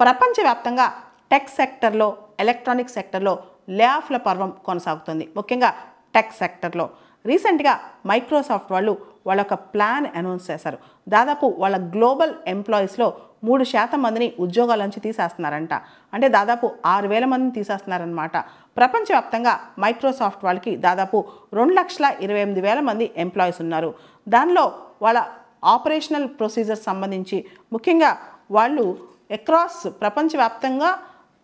ప్రపంచవ్యాప్తంగా టెక్ సెక్టర్లో, ఎలక్ట్రానిక్ సెక్టర్లో లే ఆఫ్ల పర్వం కొనసాగుతుంది. ముఖ్యంగా టెక్ సెక్టర్లో రీసెంట్గా మైక్రోసాఫ్ట్ వాళ్ళ ఒక ప్లాన్ అనౌన్స్ చేశారు. దాదాపు వాళ్ళ గ్లోబల్ ఎంప్లాయీస్లో 3% మందిని ఉద్యోగాల నుంచి తీసేస్తున్నారంట. అంటే దాదాపు 6,000 మందిని తీసేస్తున్నారనమాట. ప్రపంచవ్యాప్తంగా మైక్రోసాఫ్ట్ వాళ్ళకి దాదాపు 2,28,000 మంది ఎంప్లాయీస్ ఉన్నారు. దానిలో వాళ్ళ ఆపరేషనల్ ప్రొసీజర్స్ సంబంధించి ముఖ్యంగా వాళ్ళు అక్రాస్ ప్రపంచవ్యాప్తంగా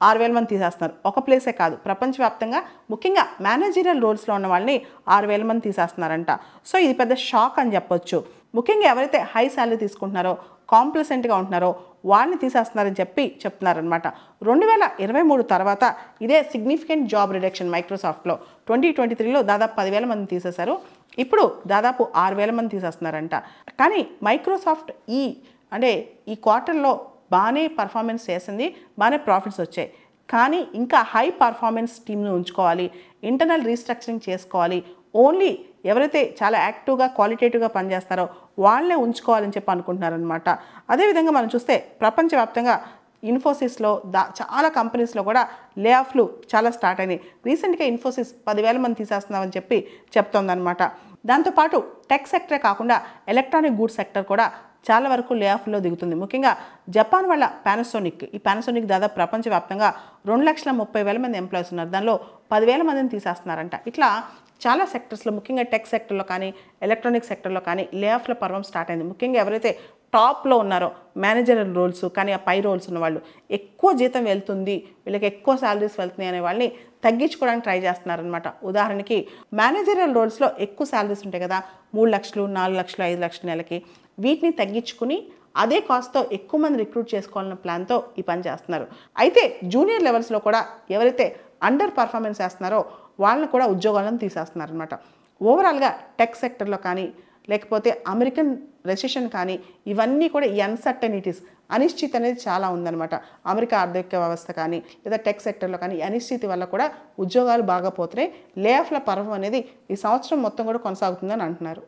6,000 మంది తీసేస్తున్నారు. ఒక ప్లేసే కాదు, ప్రపంచవ్యాప్తంగా ముఖ్యంగా మేనేజరియల్ రోల్స్లో ఉన్న వాళ్ళని 6,000 మంది తీసేస్తున్నారంట. సో ఇది పెద్ద షాక్ అని చెప్పొచ్చు. ముఖ్యంగా ఎవరైతే హై శాలరీ తీసుకుంటున్నారో, కాంప్లసెంట్గా ఉంటున్నారో వాళ్ళని తీసేస్తున్నారని చెప్తున్నారనమాట. 2023 తర్వాత ఇదే సిగ్నిఫికెంట్ జాబ్ రిడక్షన్ మైక్రోసాఫ్ట్లో 2023లో దాదాపు 10,000 మందిని తీసేశారు. ఇప్పుడు దాదాపు 6,000 మంది తీసేస్తున్నారంట. కానీ మైక్రోసాఫ్ట్ ఈ క్వార్టర్లో బాగానే పర్ఫార్మెన్స్ చేసింది, బాగానే ప్రాఫిట్స్ వచ్చాయి. కానీ ఇంకా హై పర్ఫార్మెన్స్ టీమ్ని ఉంచుకోవాలి, ఇంటర్నల్ రీస్ట్రక్చరింగ్ చేసుకోవాలి, ఓన్లీ ఎవరైతే చాలా యాక్టివ్గా క్వాలిటేటివ్గా పనిచేస్తారో వాళ్ళనే ఉంచుకోవాలని చెప్పి అనుకుంటున్నారనమాట. అదేవిధంగా మనం చూస్తే ప్రపంచవ్యాప్తంగా ఇన్ఫోసిస్లో చాలా కంపెనీస్లో కూడా లే ఆఫ్లు చాలా స్టార్ట్ అయినాయి. రీసెంట్గా ఇన్ఫోసిస్ 10,000 మంది తీసేస్తున్నామని చెప్తోందనమాట. దాంతోపాటు టెక్ సెక్టరే కాకుండా ఎలక్ట్రానిక్ గూడ్స్ సెక్టర్ కూడా చాలా వరకు లే ఆఫ్లో దిగుతుంది. ముఖ్యంగా జపాన్ వాళ్ళ పానాసోనిక్ దాదాపు ప్రపంచవ్యాప్తంగా 2,30,000 మంది ఎంప్లాయీస్ ఉన్నారు. దానిలో 10,000 మందిని తీసేస్తున్నారంట. ఇట్లా చాలా సెక్టర్స్లో ముఖ్యంగా టెక్ సెక్టర్లో కానీ ఎలక్ట్రానిక్ సెక్టర్లో కానీ లే ఆఫ్ల పర్వం స్టార్ట్ అయింది. ముఖ్యంగా ఎవరైతే టాప్లో ఉన్నారో మేనేజరల్ రోల్స్ కానీ ఆ పై రోల్స్ ఉన్న వాళ్ళు ఎక్కువ జీతం వెళ్తుంది, వీళ్ళకి ఎక్కువ శాలరీస్ వెళ్తున్నాయి అనే వాళ్ళని తగ్గించుకోవడానికి ట్రై చేస్తున్నారనమాట. ఉదాహరణకి మేనేజరల్ రోల్స్లో ఎక్కువ శాలరీస్ ఉంటాయి కదా, 3 లక్షలు, 4 లక్షలు, 5 లక్షల నెలకి, వీటిని తగ్గించుకుని అదే కాస్ట్తో ఎక్కువ మంది రిక్రూట్ చేసుకోవాలన్న ప్లాన్తో ఈ పని చేస్తున్నారు. అయితే జూనియర్ లెవెల్స్లో కూడా ఎవరైతే అండర్ పర్ఫార్మెన్స్ చేస్తున్నారో వాళ్ళని కూడా ఉద్యోగాలను తీసేస్తున్నారనమాట. ఓవరాల్గా టెక్ సెక్టర్లో కానీ లేకపోతే అమెరికన్ రెసెషన్ కానీ ఇవన్నీ కూడా ఈ అన్సర్టనిటీస్, అనిశ్చితి అనేది చాలా ఉందన్నమాట. అమెరికా ఆర్థిక వ్యవస్థ కానీ లేదా టెక్ సెక్టర్లో కానీ అనిశ్చితి వల్ల కూడా ఉద్యోగాలు బాగా పోతున్నాయి. లే ఆఫ్ల పర్వం అనేది ఈ సంవత్సరం మొత్తం కూడా కొనసాగుతుందని అంటున్నారు.